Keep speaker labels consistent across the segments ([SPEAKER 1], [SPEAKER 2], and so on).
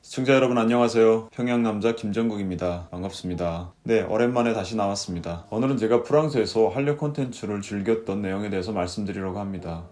[SPEAKER 1] 시청자 여러분 안녕하세요. 평양남자 김정국입니다. 반갑습니다. 네, 오랜만에 다시 나왔습니다. 오늘은 제가 프랑스에서 한류 콘텐츠를 즐겼던 내용에 대해서 말씀드리려고 합니다.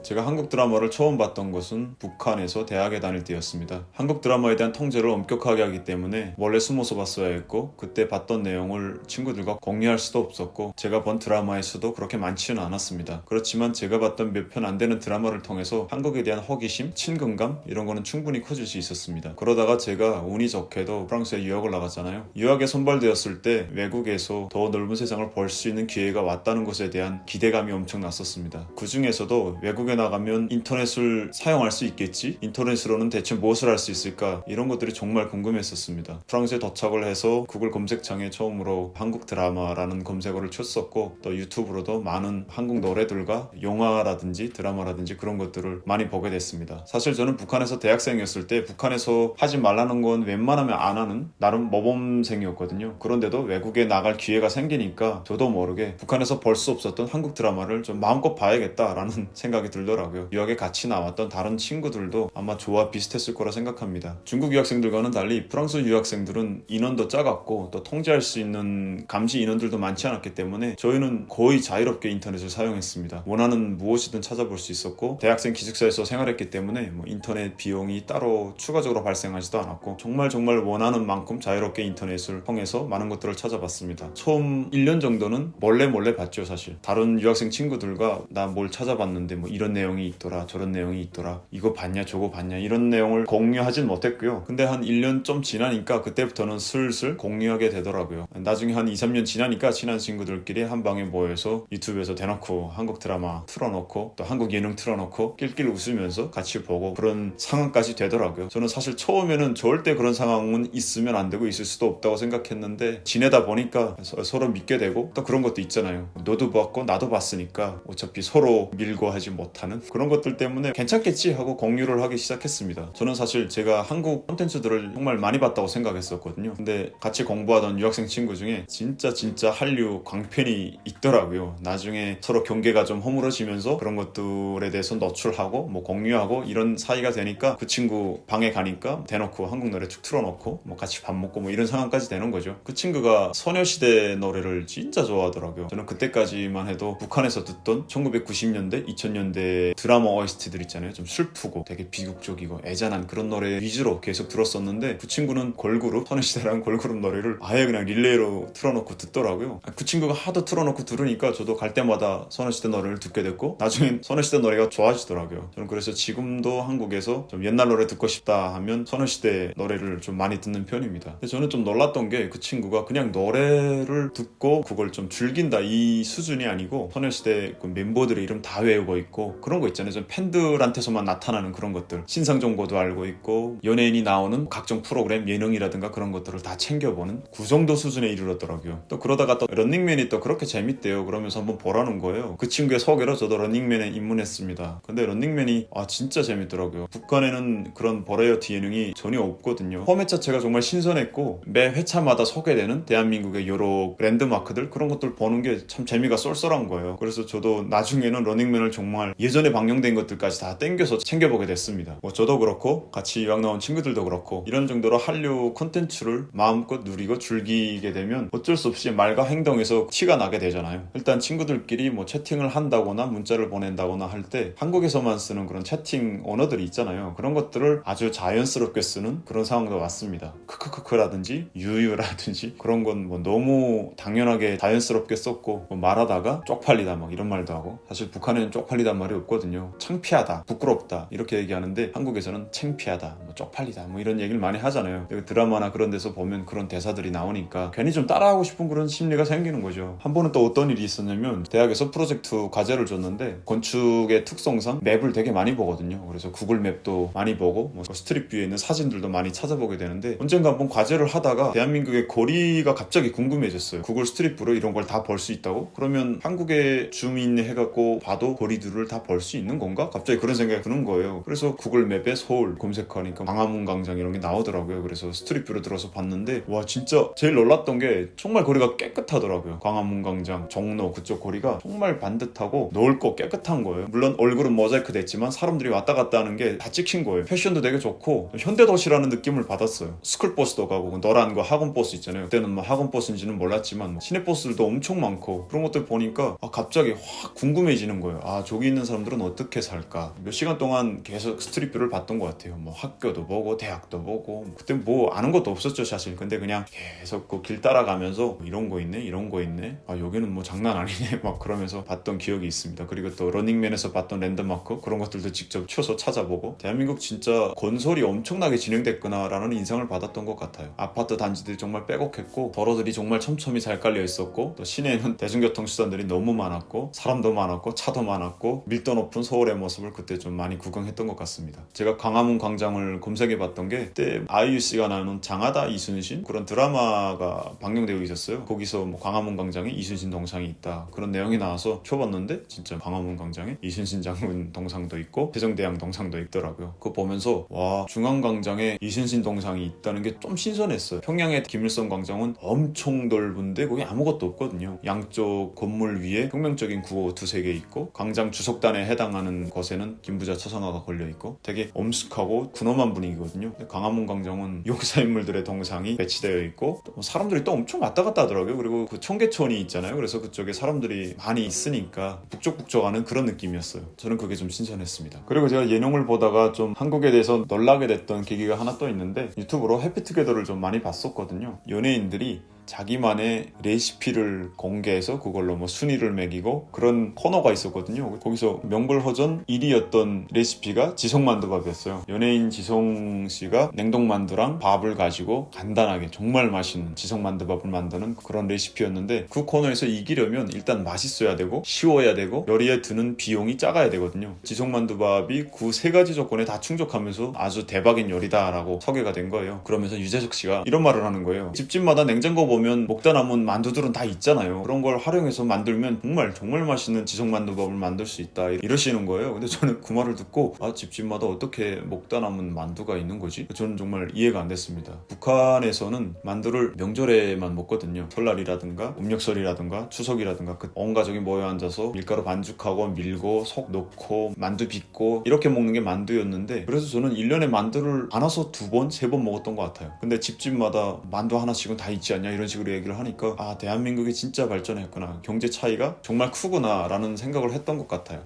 [SPEAKER 1] 제가 한국 드라마를 처음 봤던 것은 북한에서 대학에 다닐 때였습니다. 한국 드라마에 대한 통제를 엄격하게 하기 때문에 몰래 숨어서 봤어야 했고, 그때 봤던 내용을 친구들과 공유할 수도 없었고, 제가 본 드라마의 수도 그렇게 많지는 않았습니다. 그렇지만 제가 봤던 몇 편 안 되는 드라마를 통해서 한국에 대한 호기심, 친근감 이런 거는 충분히 커질 수 있었습니다. 그러다가 제가 운이 좋게도 프랑스에 유학을 나갔잖아요. 유학에 선발되었을 때 외국에서 더 넓은 세상을 볼 수 있는 기회가 왔다는 것에 대한 기대감이 엄청 났었습니다. 그 중에서도 외국에 나가면 인터넷을 사용할 수 있겠지? 인터넷으로는 대체 무엇을 할 수 있을까? 이런 것들이 정말 궁금했었습니다. 프랑스에 도착을 해서 구글 검색창에 처음으로 한국 드라마라는 검색어를 쳤었고, 또 유튜브로도 많은 한국 노래들과 영화라든지 드라마라든지 그런 것들을 많이 보게 됐습니다. 사실 저는 북한에서 대학생이었을 때 북한에서 하지 말라는 건 웬만하면 안 하는 나름 모범생이었거든요. 그런데도 외국에 나갈 기회가 생기니까 저도 모르게 북한에서 볼 수 없었던 한국 드라마를 좀 마음껏 봐야겠다라는 생각이 들더라고요. 유학에 같이 나왔던 다른 친구들도 아마 저와 비슷했을 거라 생각합니다. 중국 유학생들과는 달리 프랑스 유학생들은 인원도 작았고 또 통제할 수 있는 감시 인원들도 많지 않았기 때문에 저희는 거의 자유롭게 인터넷을 사용했습니다. 원하는 무엇이든 찾아볼 수 있었고, 대학생 기숙사에서 생활했기 때문에 인터넷 비용이 따로 추가적으로 발생하지도 않았고, 정말 원하는 만큼 자유롭게 인터넷을 통해서 많은 것들을 찾아봤습니다. 처음 1년 정도는 몰래 봤죠. 사실 다른 유학생 친구들과 나 뭘 찾아봤는데 이런 내용이 있더라, 저런 내용이 있더라, 이거 봤냐 저거 봤냐 이런 내용을 공유하진 못했고요. 근데 한 1년 좀 지나니까 그때부터는 슬슬 공유하게 되더라고요. 나중에 한 2, 3년 지나니까 친한 친구들끼리 한 방에 모여서 유튜브에서 대놓고 한국 드라마 틀어놓고 또 한국 예능 틀어놓고 낄낄 웃으면서 같이 보고 그런 상황까지 되더라고요. 저는 사실 처음에는 절대 그런 상황은 있으면 안 되고 있을 수도 없다고 생각했는데, 지내다 보니까 서로 믿게 되고, 또 그런 것도 있잖아요. 너도 봤고 나도 봤으니까 어차피 서로 밀고 하지 못하는 그런 것들 때문에 괜찮겠지 하고 공유를 하기 시작했습니다. 저는 사실 제가 한국 콘텐츠들을 정말 많이 봤다고 생각했었거든요. 근데 같이 공부하던 유학생 친구 중에 진짜 한류 광팬이 있더라고요. 나중에 서로 경계가 좀 허물어지면서 그런 것들에 대해서 노출하고 공유하고 이런 사이가 되니까 그 친구 방에 가니까 대놓고 한국 노래 툭 틀어놓고 같이 밥 먹고 이런 상황까지 되는 거죠. 그 친구가 소녀시대 노래를 진짜 좋아하더라고요. 저는 그때까지만 해도 북한에서 듣던 1990년대, 2000년대 드라마 OST들 있잖아요. 좀 슬프고 되게 비극적이고 애잔한 그런 노래 위주로 계속 들었었는데, 그 친구는 걸그룹, 소녀시대라는 걸그룹 노래를 아예 그냥 릴레이로 틀어놓고 듣더라고요. 그 친구가 하도 틀어놓고 들으니까 저도 갈 때마다 소녀시대 노래를 듣게 됐고, 나중엔 소녀시대 노래가 좋아지더라고요. 저는 그래서 지금도 한국에서 좀 옛날 노래 듣고 싶다 하면 소녀시대 노래를 좀 많이 듣는 편입니다. 근데 저는 좀 놀랐던 게, 그 친구가 그냥 노래를 듣고 그걸 좀 즐긴다 이 수준이 아니고 소녀시대 그 멤버들의 이름 다 외우고 있고, 그런 거 있잖아요. 좀 팬들한테서만 나타나는 그런 것들, 신상 정보도 알고 있고, 연예인이 나오는 각종 프로그램, 예능이라든가 그런 것들을 다 챙겨보는 그 정도 수준에 이르렀더라고요. 또 그러다가 또 런닝맨이 또 그렇게 재밌대요. 그러면서 한번 보라는 거예요. 그 친구의 소개로 저도 런닝맨에 입문했습니다. 근데 런닝맨이 진짜 재밌더라고요. 북한에는 그런 버라이어티 예능이 전혀 없거든요. 포맷 자체가 정말 신선했고, 매 회차마다 소개되는 대한민국의 여러 랜드마크들, 그런 것들 보는 게 참 재미가 쏠쏠한 거예요. 그래서 저도 나중에는 런닝맨을 정말 예전에 방영된 것들까지 다 땡겨서 챙겨보게 됐습니다. 저도 그렇고 같이 유학 나온 친구들도 그렇고, 이런 정도로 한류 콘텐츠를 마음껏 누리고 즐기게 되면 어쩔 수 없이 말과 행동에서 티가 나게 되잖아요. 일단 친구들끼리 채팅을 한다거나 문자를 보낸다거나 할 때 한국에서만 쓰는 그런 채팅 언어들이 있잖아요. 그런 것들을 아주 자연스럽게 쓰는 그런 상황도 왔습니다. 크크크크라든지 유유라든지 그런 건 너무 당연하게 자연스럽게 썼고, 말하다가 쪽팔리다 이런 말도 하고, 사실 북한에는 쪽팔리단 말이 없거든요. 창피하다, 부끄럽다 이렇게 얘기하는데, 한국에서는 창피하다, 쪽팔리다 이런 얘기를 많이 하잖아요. 드라마나 그런 데서 보면 그런 대사들이 나오니까 괜히 좀 따라하고 싶은 그런 심리가 생기는 거죠. 한 번은 또 어떤 일이 있었냐면, 대학에서 프로젝트 과제를 줬는데 건축의 특성상 맵을 되게 많이 보거든요. 그래서 구글 맵도 많이 보고 스트릿뷰에 있는 사진들도 많이 찾아보게 되는데, 언젠가 한번 과제를 하다가 대한민국의 거리가 갑자기 궁금해졌어요. 구글 스트릿뷰로 이런 걸 다 볼 수 있다고? 그러면 한국에 줌인 해갖고 봐도 거리들을 다 벌 수 있는 건가? 갑자기 그런 생각이 드는 거예요. 그래서 구글 맵에 서울 검색하니까 광화문 광장 이런 게 나오더라고요. 그래서 스트릿뷰로 들어서 봤는데 와 진짜 제일 놀랐던 게 정말 거리가 깨끗하더라고요. 광화문 광장, 종로 그쪽 거리가 정말 반듯하고 넓고 깨끗한 거예요. 물론 얼굴은 모자이크 됐지만 사람들이 왔다 갔다 하는 게 다 찍힌 거예요. 패션도 되게 좋고 현대도시라는 느낌을 받았어요. 스쿨버스도 가고 노란 거 학원버스 있잖아요. 그때는 뭐 학원버스인지는 몰랐지만 시내버스들도 엄청 많고 그런 것들 보니까 갑자기 확 궁금해지는 거예요. 저기 있는 사람들은 어떻게 살까? 몇 시간 동안 계속 스트릿뷰를 봤던 것 같아요. 뭐 학교도 보고 대학도 보고 그때 뭐 아는 것도 없었죠 사실. 근데 그냥 계속 그 길 따라가면서 이런 거 있네 이런 거 있네 여기는 뭐 장난 아니네 막 그러면서 봤던 기억이 있습니다. 그리고 또 러닝맨에서 봤던 랜드마크 그런 것들도 직접 쳐서 찾아보고 대한민국 진짜 건설이 엄청나게 진행됐구나 라는 인상을 받았던 것 같아요. 아파트 단지들이 정말 빼곡했고 도로들이 정말 촘촘히 잘 깔려 있었고 또 시내에는 대중교통수단들이 너무 많았고 사람도 많았고 차도 많았고 밀도 높은 서울의 모습을 그때 좀 많이 구경했던 것 같습니다. 제가 광화문 광장을 검색해봤던 게 그때 아이유씨가 나오는 장하다 이순신 그런 드라마가 방영되고 있었어요. 거기서 뭐 광화문 광장에 이순신 동상이 있다 그런 내용이 나와서 쳐봤는데 진짜 광화문 광장에 이순신 장군 동상도 있고 세종대왕 동상도 있더라고요. 그거 보면서 와 중앙광장에 이순신 동상이 있다는 게 좀 신선했어요. 평양의 김일성 광장은 엄청 넓은데 거기 아무것도 없거든요. 양쪽 건물 위에 혁명적인 구호 두세 개 있고 광장 주석단에 해당하는 것에는 김부자 처상화가 걸려있고 되게 엄숙하고 근엄한 분위기거든요. 근데 광화문 광장은 용사인물들의 동상이 배치되어 있고 또 사람들이 또 엄청 왔다 갔다 하더라고요. 그리고 그 청계천이 있잖아요. 그래서 그쪽에 사람들이 많이 있으니까 북적북적하는 그런 느낌이었어요. 저는 그게 좀 신선했습니다. 그리고 제가 예능을 보다가 좀 한국에 대해서 놀라게 됐던 계기가 하나 또 있는데 유튜브로 해피투게더를 좀 많이 봤었거든요. 연예인들이 자기만의 레시피를 공개해서 그걸로 뭐 순위를 매기고 그런 코너가 있었거든요. 거기서 명불허전 1위였던 레시피가 지성만두밥이었어요. 연예인 지성씨가 냉동만두랑 밥을 가지고 간단하게 정말 맛있는 지성만두밥을 만드는 그런 레시피였는데 그 코너에서 이기려면 일단 맛있어야 되고 쉬워야 되고 요리에 드는 비용이 작아야 되거든요. 지성만두밥이 그 세 가지 조건에 다 충족하면서 아주 대박인 요리다라고 소개가 된 거예요. 그러면서 유재석씨가 이런 말을 하는 거예요. 집집마다 냉장고 보면 먹다 남은 만두들은 다 있잖아요. 그런 걸 활용해서 만들면 정말 맛있는 지성만두밥을 만들 수 있다 이러시는 거예요. 근데 저는 그 말을 듣고 집집마다 어떻게 먹다 남은 만두가 있는 거지? 저는 정말 이해가 안 됐습니다. 북한에서는 만두를 명절에만 먹거든요. 설날이라든가 음력설이라든가 추석이라든가 온 가족이 모여 앉아서 밀가루 반죽하고 밀고 속 넣고 만두 빚고 이렇게 먹는 게 만두였는데 그래서 저는 1년에 만두를 안 와서 2번, 3번 먹었던 것 같아요. 근데 집집마다 만두 하나씩은 다 있지 않냐 이런 식으로 얘기를 하니까 대한민국이 진짜 발전했구나. 경제 차이가 정말 크구나 라는 생각을 했던 것 같아요.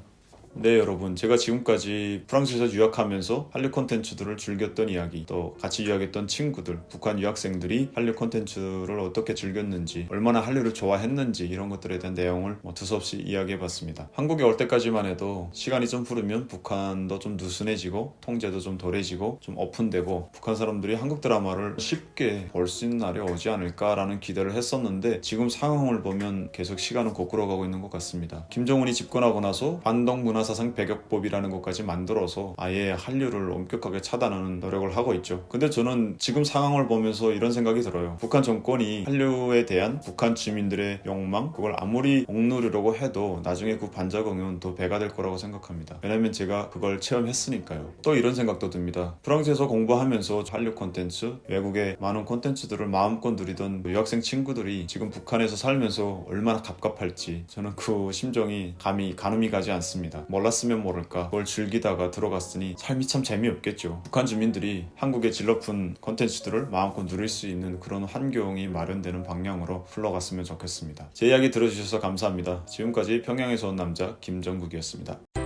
[SPEAKER 1] 네 여러분, 제가 지금까지 프랑스에서 유학하면서 한류 콘텐츠들을 즐겼던 이야기, 또 같이 유학했던 친구들, 북한 유학생들이 한류 콘텐츠를 어떻게 즐겼는지, 얼마나 한류를 좋아했는지 이런 것들에 대한 내용을 두서없이 이야기해봤습니다. 한국에 올 때까지만 해도 시간이 좀 흐르면 북한도 좀 느슨해지고 통제도 좀 덜해지고 좀 오픈되고 북한 사람들이 한국 드라마를 쉽게 볼 수 있는 날이 오지 않을까라는 기대를 했었는데 지금 상황을 보면 계속 시간은 거꾸로가고 있는 것 같습니다. 김정은이 집권하고 나서 반동 문화사상 배격법이라는 것까지 만들어서 아예 한류를 엄격하게 차단하는 노력을 하고 있죠. 근데 저는 지금 상황을 보면서 이런 생각이 들어요. 북한 정권이 한류에 대한 북한 주민들의 욕망, 그걸 아무리 억누르려고 해도 나중에 그 반작용은 더 배가 될 거라고 생각합니다. 왜냐면 제가 그걸 체험했으니까요. 또 이런 생각도 듭니다. 프랑스에서 공부하면서 한류 콘텐츠, 외국의 많은 콘텐츠들을 마음껏 누리던 유학생 친구들이 지금 북한에서 살면서 얼마나 갑갑할지 저는 그 심정이 가늠이 가지 않습니다. 몰랐으면 모를까 그걸 즐기다가 들어갔으니 삶이 참 재미없겠죠. 북한 주민들이 한국의 질러픈 콘텐츠들을 마음껏 누릴 수 있는 그런 환경이 마련되는 방향으로 흘러갔으면 좋겠습니다. 제 이야기 들어주셔서 감사합니다. 지금까지 평양에서 온 남자 김정국이었습니다.